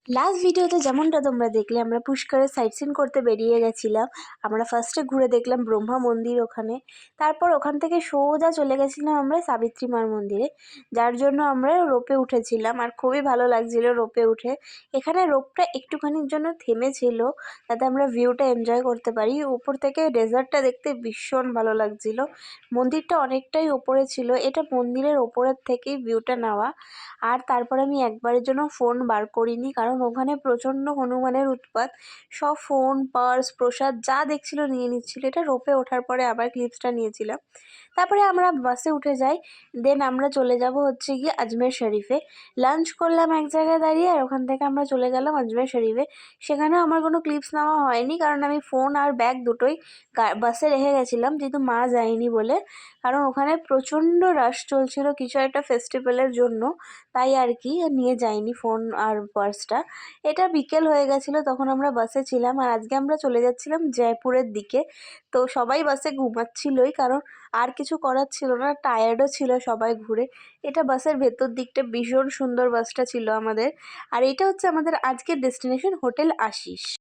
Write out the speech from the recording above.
Last ভিডিওতে যেমনটা তোমরা দেখলে আমরা পুষ্করে সাইট সিন করতে বেরিয়ে গেছিলাম। আমরা ফার্স্টে ঘুরে দেখলাম ব্রহ্মা মন্দির ওখানে, তারপর ওখান থেকে সোজা চলে গেছিলাম আমরা সাবিত্রী মার মন্দিরে, যার জন্য আমরা রোপে উঠেছিলাম আর খুবই ভালো লাগছিল রোপে উঠে। এখানে রোপটা একটুখানির জন্য থেমেছিল যাতে আমরা ভিউটা এনজয় করতে পারি। উপর থেকে ডেজার্টটা দেখতে ভীষণ ভালো লাগছিল। মন্দিরটা অনেকটাই ওপরে ছিল, এটা মন্দিরের ওপরের থেকেই ভিউটা নেওয়া। আর তারপরে আমি একবারের জন্য ফোন বার করিনি, কারণ ওখানে প্রচণ্ড হনুমানের উৎপাত। সব ফোন, পার্স, প্রসাদ যা দেখছিল নিয়ে নিচ্ছিল। এটা রোপে ওঠার পরে আবার ক্লিপসটা নিয়েছিলাম। তারপরে আমরা বাসে উঠে যাই। দেন আমরা চলে যাব হচ্ছে গিয়ে আজমের শরীফে। লাঞ্চ করলাম এক জায়গায় দাঁড়িয়ে, আর ওখান থেকে আমরা চলে গেলাম আজমের শরীফে। সেখানেও আমার কোনো ক্লিপস নেওয়া হয়নি, কারণ আমি ফোন আর ব্যাগ দুটোই বাসে রেখে গেছিলাম, যেহেতু মা যায়নি বলে। কারণ ওখানে প্রচণ্ড রাশ চলছিল কিছু একটা ফেস্টিভ্যালের জন্য, তাই আর কি নিয়ে যাইনি ফোন আর পার্সটা। এটা বিকেল হয়ে গেছিলো তখন আমরা বাসে ছিলাম, আর আজকে আমরা চলে যাচ্ছিলাম জয়পুরের দিকে। তো সবাই বাসে ঘুমাচ্ছিলই, কারণ আর কিছু করার ছিল না, টায়ার্ডও ছিল সবাই ঘুরে। এটা বাসের ভেতর দিকটা ভীষণ সুন্দর, বাসটা ছিল আমাদের। আর এটা হচ্ছে আমাদের আজকের ডেস্টিনেশন হোটেল আশিস।